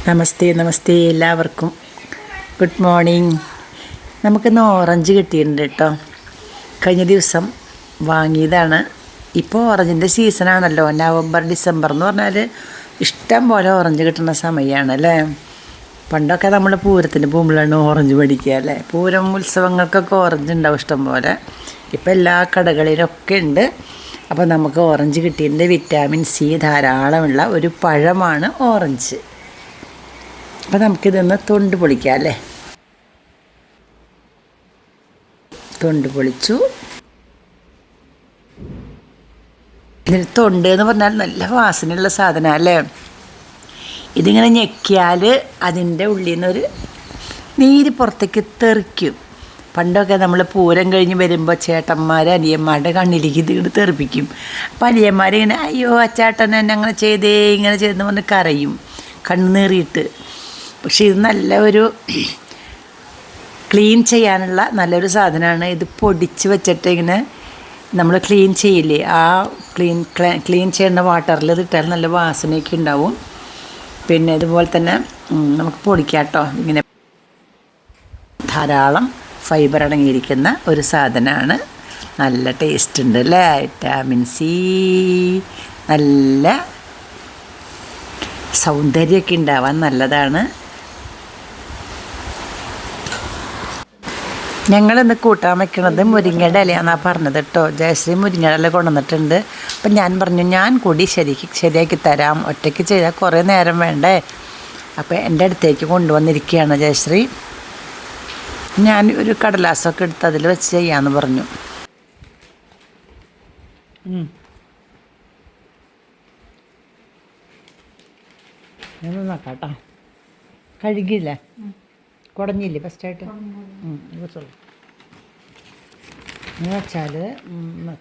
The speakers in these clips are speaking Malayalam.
നമസ്തേ നമസ്തേ എല്ലാവർക്കും ഗുഡ് മോർണിംഗ്. നമുക്കിന്ന് ഓറഞ്ച് കിട്ടിയിട്ടുണ്ട് കേട്ടോ. കഴിഞ്ഞ ദിവസം വാങ്ങിയതാണ്. ഇപ്പോൾ ഓറഞ്ചിൻ്റെ സീസണാണല്ലോ, നവംബർ ഡിസംബർ എന്ന് പറഞ്ഞാൽ ഇഷ്ടം പോലെ ഓറഞ്ച് കിട്ടുന്ന സമയമാണ് അല്ലേ. പണ്ടൊക്കെ നമ്മൾ പൂരത്തിന് പോകുമ്പോഴാണ് ഓറഞ്ച് മേടിക്കുക അല്ലേ. പൂരം ഉത്സവങ്ങൾക്കൊക്കെ ഓറഞ്ച് ഉണ്ടാവും ഇഷ്ടം പോലെ. ഇപ്പോൾ എല്ലാ കടകളിലൊക്കെ ഉണ്ട്. അപ്പോൾ നമുക്ക് ഓറഞ്ച് കിട്ടിയിട്ടുണ്ട്. വിറ്റാമിൻ സി ധാരാളമുള്ള ഒരു പഴമാണ് ഓറഞ്ച്. അപ്പോൾ നമുക്കിതൊന്ന് തൊണ്ട് പൊളിക്കാം അല്ലേ. തൊണ്ട് പൊളിച്ചു. ഇതിന് തൊണ്ട് എന്ന് പറഞ്ഞാൽ നല്ല വാസനയുള്ള സാധനമാണ് അല്ലേ. ഇതിങ്ങനെ ഞെക്കിയാൽ അതിൻ്റെ ഉള്ളിൽ നിന്നൊരു നീര് പുറത്തേക്ക് തെറിക്കും. പണ്ടൊക്കെ നമ്മൾ പൂരം കഴിഞ്ഞ് വരുമ്പോൾ ചേട്ടന്മാർ അനിയന്മാരുടെ കണ്ണിലേക്ക് ഇതിങ്ങനെ തെറിപ്പിക്കും. അപ്പോൾ അനിയന്മാരിങ്ങനെ അയ്യോ അച്ചാട്ടൻ എന്നെ അങ്ങനെ ചെയ്തേ ഇങ്ങനെ ചെയ്തെന്ന് പറഞ്ഞ് കരയും കണ്ണുനീറിയിട്ട്. പക്ഷേ ഇത് നല്ല ഒരു ക്ലീൻ ചെയ്യാനുള്ള നല്ലൊരു സാധനമാണ്. ഇത് പൊടിച്ച് വെച്ചിട്ട് ഇങ്ങനെ നമ്മൾ ക്ലീൻ ചെയ്യില്ലേ, ആ ക്ലീൻ ചെയ്യുന്ന വാട്ടറിൽ ഇതിട്ടാൽ നല്ല വാസനയൊക്കെ ഉണ്ടാവും. പിന്നെ ഇതുപോലെ തന്നെ നമുക്ക് പൊടിക്കാം കേട്ടോ. ഇങ്ങനെ ധാരാളം ഫൈബർ അടങ്ങിയിരിക്കുന്ന ഒരു സാധനമാണ്. നല്ല ടേസ്റ്റ് ഉണ്ട് അല്ലേ. വിറ്റാമിൻ സി, നല്ല സൗന്ദര്യമൊക്കെ ഉണ്ടാവാൻ നല്ലതാണ്. ഞങ്ങളിന്ന് കൂട്ടാൻ വയ്ക്കണത് മുരിങ്ങയുടെ ഇലയാണെന്നാണ് പറഞ്ഞത് കേട്ടോ. ജയശ്രീ മുരിങ്ങയുടെ ഇല കൊണ്ടുവന്നിട്ടുണ്ട്. അപ്പം ഞാൻ പറഞ്ഞു ഞാൻ കൂടി ശരിയാക്കി തരാം, ഒറ്റയ്ക്ക് ചെയ്താൽ കുറേ നേരം വേണ്ടേ. അപ്പോൾ എൻ്റെ അടുത്തേക്ക് കൊണ്ടുവന്നിരിക്കുകയാണ് ജയശ്രീ. ഞാൻ ഒരു കടലാസൊക്കെ എടുത്ത് അതിൽ വെച്ച് ചെയ്യാമെന്ന് പറഞ്ഞു. ഞാൻ നോക്കാട്ടോ. കഴുകിയില്ലേ, കുടഞ്ഞില്ലേ ഫസ്റ്റായിട്ട് വെച്ചോളൂ. എന്ന് വെച്ചാൽ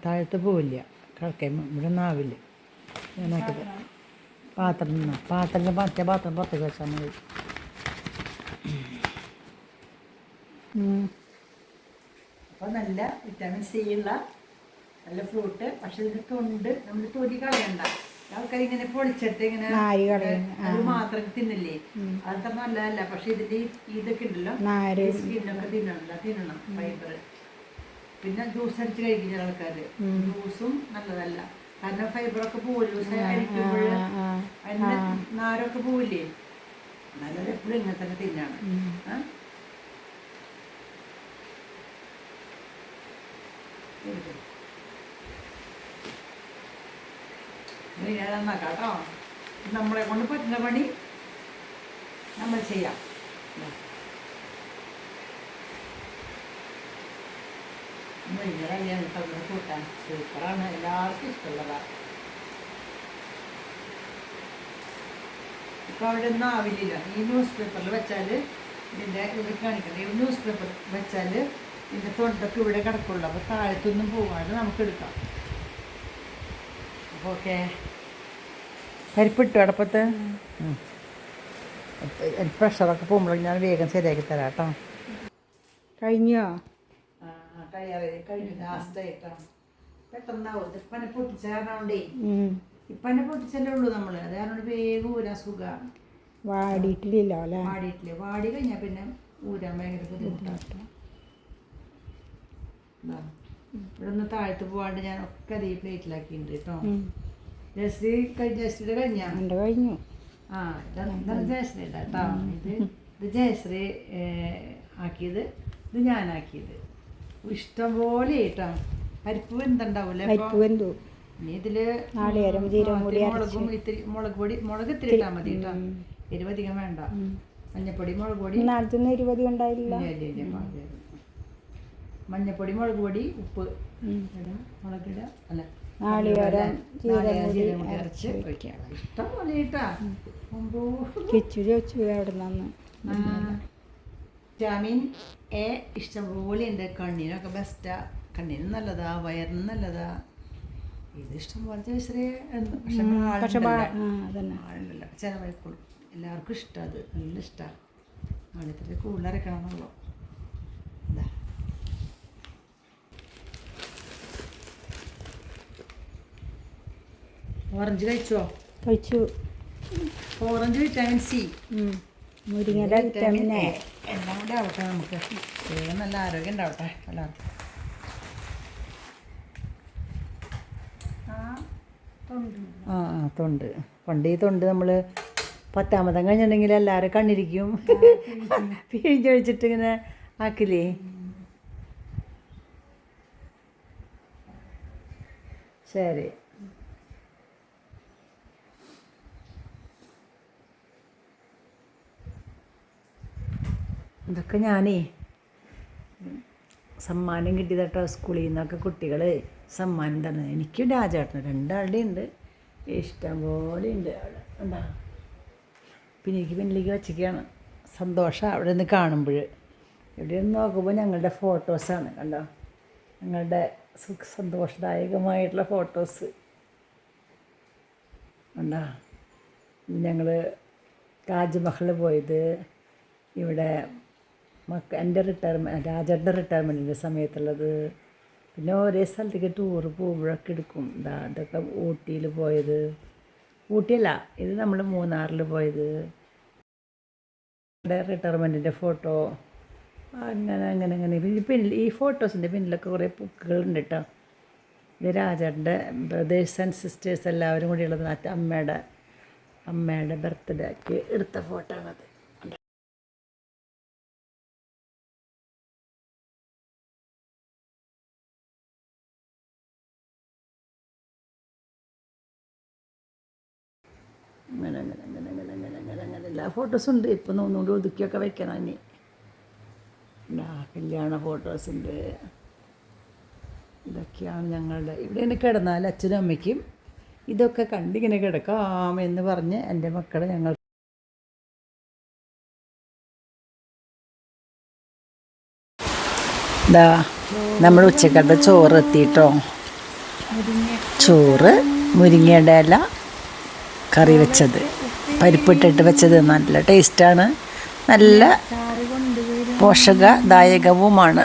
താഴത്ത് പോവില്ല, കിടക്കാൻ ഇവിടെ നാവില്ല. ഞാനാക്കിയത് പാത്രത്തിൽ മറ്റേ പാത്രം പുറത്തേക്ക് വെച്ചാൽ മതി. അപ്പോൾ നല്ല വിറ്റാമിൻ സി ഉള്ള നല്ല ഫ്രൂട്ട്. പക്ഷെ ഇതിന് തൊണ്ട് നമ്മൾ തൊലി കളയണ്ട. ആൾക്കാർ ഇങ്ങനെ പൊളിച്ചിട്ട് ഇങ്ങനെ അത് മാത്രം തിന്നില്ലേ, അത്ര നല്ലതല്ല. പക്ഷെ ഇതിന്റെ ഇതൊക്കെ ഉണ്ടല്ലോ, സ്കിന്നൊക്കെ തിന്നണം ഫൈബർ. പിന്നെ ജ്യൂസ് അടിച്ച് കഴിക്കുന്ന ആൾക്കാര് ജ്യൂസും നല്ലതല്ല. കാരണം ഫൈബറൊക്കെ പോവില്ല ജ്യൂസ് കഴിക്കുമ്പോൾ, അതിന്റെ നാരൊക്കെ പോവില്ലേ. നല്ലത് എപ്പോഴും ഇങ്ങനെ തന്നെ തിന്നാണ്. കേട്ടോ, നമ്മളെ കൊണ്ട് പറ്റുന്ന പണി നമ്മൾ ചെയ്യാം. മുരിങ്ങയിലാണ് കൂട്ടാൻ സൂപ്പറാണ്, എല്ലാവർക്കും ഇഷ്ടമുള്ളതാണ്. ഇപ്പൊ അവിടെ ഒന്നും ആവില്ല. ഈ ന്യൂസ് പേപ്പറിൽ വെച്ചാൽ ഇതിൻ്റെ ഇവിടെ കാണിക്കണ്ട. ഈ ന്യൂസ് പേപ്പർ വെച്ചാൽ ഇതിൻ്റെ തൊണ്ടൊക്കെ ഇവിടെ കിടക്കുള്ളൂ. അപ്പോൾ താഴത്തൊന്നും പോകാതെ നമുക്ക് എടുക്കാം. അപ്പോൾ ഓക്കെ, പരിപ്പിട്ടു അടപ്പത്ത്. പ്രഷറൊക്കെ പോകുമ്പോഴേ ഞാൻ വേഗം ശരിയാക്കി തരാം കേട്ടോ. കഴിഞ്ഞോ? കഴിഞ്ഞു ലാസ്റ്റായിട്ടാണ്. പെട്ടെന്നാവും. ഇപ്പനെ പൊട്ടിച്ചാണ്ടേ, ഇപ്പനെ പൊട്ടിച്ചല്ലേ ഉള്ളൂ നമ്മൾ. അത് കാരണം വേഗം ഊരാൻ സുഖമാണ്. വാടിയിട്ടില്ലല്ലോ അല്ലേ. വാടിയിട്ടില്ല. വാടി കഴിഞ്ഞാൽ പിന്നെ ഊരാൻ ഭയങ്കര ബുദ്ധിമുട്ടാണ്. ഇവിടെ ഒന്ന് താഴത്ത് പോകാണ്ട് ഞാൻ ഒക്കെ ഈ പ്ലേറ്റിലാക്കിയിട്ടുണ്ട് കേട്ടോ. ജയശ്രീയുടെ കഴിഞ്ഞു. ആ ഇതാണ് ജയശ്രീയുടെ കേട്ടോ. ഇത് ജയശ്രീ ആക്കിയത്, ഇത് ഞാനാക്കിയത്. ഇഷ്ടം പോലെ കേട്ടോ. പരിപ്പ് വെന്തുണ്ടാവൂല്ലേ. ഇനി ഇതില് മുളകും ഇത്തിരി മുളക് ഇത്തിരി ഇട്ടാൽ മതി കേട്ടോ. എരിവധികം വേണ്ട. മഞ്ഞപ്പൊടി മുളക് പൊടി മഞ്ഞപ്പൊടി മുളക് പൊടി ഉപ്പ് മുളകിട അല്ല അരച്ച് ഒഴിക്കാം. ഇഷ്ടം പോലെ കേട്ടാ. വിറ്റാമിൻ എ ഇഷ്ടം പോലെ ഉണ്ട്. കണ്ണിനൊക്കെ ബെസ്റ്റാ. കണ്ണിനും നല്ലതാ, വയറിനും നല്ലതാ. ഇത് ഇഷ്ടം പോലെ ജയശ്രീ. പക്ഷെ ആളുണ്ടല്ലോ ചിലവായിക്കോളും. എല്ലാവർക്കും ഇഷ്ടം. അത് നല്ല ഇഷ്ടമാണ്. ആളിത്തിരി കൂടുതലരക്കണം എന്നുള്ളൂ. എന്താ ഓറഞ്ച് കഴിച്ചോ? കഴിച്ചു. ഓറഞ്ച് വിറ്റാമിൻ സി, മുരിങ്ങയുടെ വിറ്റാമിൻ എ. എല്ലാം കൂടെ ആവട്ടെ നമുക്ക്. വേഗം നല്ല ആരോഗ്യം ഉണ്ടാവട്ടെ എല്ലാവർക്കും. ആ തൊണ്ട്. പണ്ട് ഈ തൊണ്ട് നമ്മൾ 10ാമതം കഴിഞ്ഞിട്ടുണ്ടെങ്കിൽ എല്ലാവരും കണ്ണിരിക്കും പിഴിഞ്ഞൊഴിച്ചിട്ട് ഇങ്ങനെ ആക്കില്ലേ. ശരി. ഇതൊക്കെ ഞാനേ സമ്മാനം കിട്ടിയതട്ടോ. സ്കൂളിൽ നിന്നൊക്കെ കുട്ടികൾ സമ്മാനം തന്നത്. എനിക്കും രാജേട്ടന് 2 ഉണ്ട്. ഇഷ്ടം പോലെ ഉണ്ട് അവിടെ. എന്താ പിന്നെ എനിക്ക് പിന്നിലേക്ക് വച്ചിരിക്കുകയാണ്. സന്തോഷം അവിടെ നിന്ന് കാണുമ്പോൾ. ഇവിടെ നിന്ന് നോക്കുമ്പോൾ ഞങ്ങളുടെ ഫോട്ടോസാണ്. കണ്ടോ, ഞങ്ങളുടെ സന്തോഷദായകമായിട്ടുള്ള ഫോട്ടോസ് കണ്ടോ. ഞങ്ങൾ താജ്മഹൽ പോയത്, ഇവിടെ എൻ്റെ രാജേട്ടൻ്റെ റിട്ടയർമെൻറ്റിൻ്റെ സമയത്തുള്ളത്. പിന്നെ ഓരോ സ്ഥലത്തേക്ക് ടൂറ് പോകുമ്പോഴൊക്കെ എടുക്കും. ഇതൊക്കെ ഊട്ടിയിൽ പോയത്. ഊട്ടിയല്ല, ഇത് നമ്മൾ മൂന്നാറിൽ പോയത്. ഇവിടെ റിട്ടയർമെൻറ്റിൻ്റെ ഫോട്ടോ. അങ്ങനെ പിന്നിൽ ഈ ഫോട്ടോസിൻ്റെ പിന്നിലൊക്കെ കുറേ ബുക്കുകളുണ്ട് കേട്ടോ. ഇത് രാജേട്ടൻ്റെ ബ്രദേഴ്സ് ആൻഡ് സിസ്റ്റേഴ്സ് എല്ലാവരും കൂടി ഉള്ളത്. അമ്മയുടെ ബർത്ത്ഡേക്ക് എടുത്ത ഫോട്ടോ ആണത്. അങ്ങനെ എല്ലാ ഫോട്ടോസും ഉണ്ട്. ഇപ്പം ഒന്നുകൂടി ഒതുക്കിയൊക്കെ വെക്കണം. ഇനി കല്യാണ ഫോട്ടോസുണ്ട്. ഇതൊക്കെയാണ് ഞങ്ങളുടെ. ഇവിടെ ഇങ്ങനെ കിടന്നാൽ അച്ഛനും അമ്മയ്ക്കും ഇതൊക്കെ കണ്ടിങ്ങനെ കിടക്കാം എന്ന് പറഞ്ഞ് എൻ്റെ മക്കളെ ഞങ്ങൾ നമ്മൾ ഉച്ചക്കത്തെ ചോറ് എത്തിയിട്ടോ. ചോറ്, മുരിങ്ങയുടെ ഇല കറി വെച്ചത്, പരിപ്പിട്ടിട്ട് വെച്ചത്. നല്ല ടേസ്റ്റാണ്, നല്ല പോഷകദായകവുമാണ്.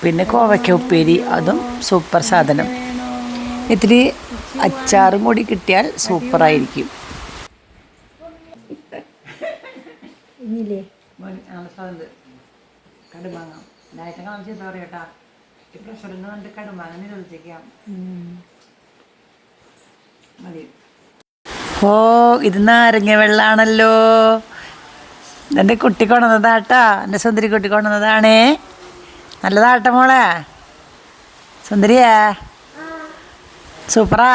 പിന്നെ കോവയ്ക്ക ഉപ്പേരി, അതും സൂപ്പർ സാധനം. ഇത്തിരി അച്ചാറും കൂടി കിട്ടിയാൽ സൂപ്പറായിരിക്കും. കടുമാങ്ങാം ഡയറ്റം കാണിച്ച് എന്താ പറയട്ടാ, പ്രഷറിൽ നിന്ന് കണ്ട് കടുമാങ്ങ നിരോധിച്ചേക്കാം. മതി. ഓ, ഇത് നാരങ്ങ വെള്ളാണല്ലോ. എൻ്റെ കുട്ടി കൊണ്ടുവന്നതാട്ടാ. എൻ്റെ സുന്ദരി കുട്ടി കൊണ്ടുവന്നതാണേ. നല്ലതാട്ട മോളെ. സുന്ദരിയാ, സൂപ്പറാ.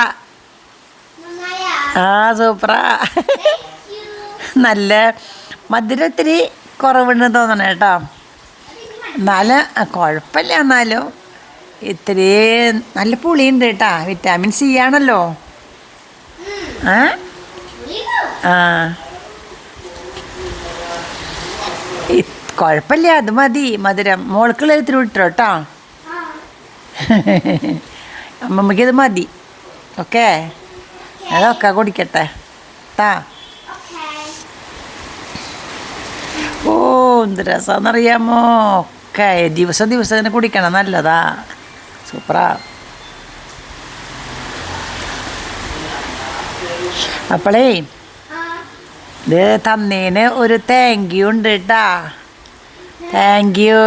ആ സൂപ്പറാ. നല്ല മധുരം ഇത്തിരി കുറവുണ്ടെന്ന് തോന്നണേ കേട്ടോ. എന്നാലും കുഴപ്പമില്ല. എന്നാലും ഇത്തിരി നല്ല പുളിയുണ്ട് കേട്ടാ. വിറ്റാമിൻ സി ആണല്ലോ. ആ കുഴപ്പമില്ല, അത് മതി മധുരം. മോൾക്കുള്ള ഇത്തിരി വിട്ടോ കേട്ടോ. അമ്മമ്മയ്ക്കത് മതി. ഓക്കെ, അതൊക്കെ കുടിക്കട്ടെ കേട്ടാ. ഓ, എന്ത് രസമാണെന്നറിയാമോ. ഒക്കെ ദിവസം തന്നെ കുടിക്കണം, നല്ലതാ, സൂപ്പറാ. അപ്പോളേ ഇത് തന്നേന് ഒരു താങ്ക് യു ഉണ്ട് കേട്ടാ. Thank you.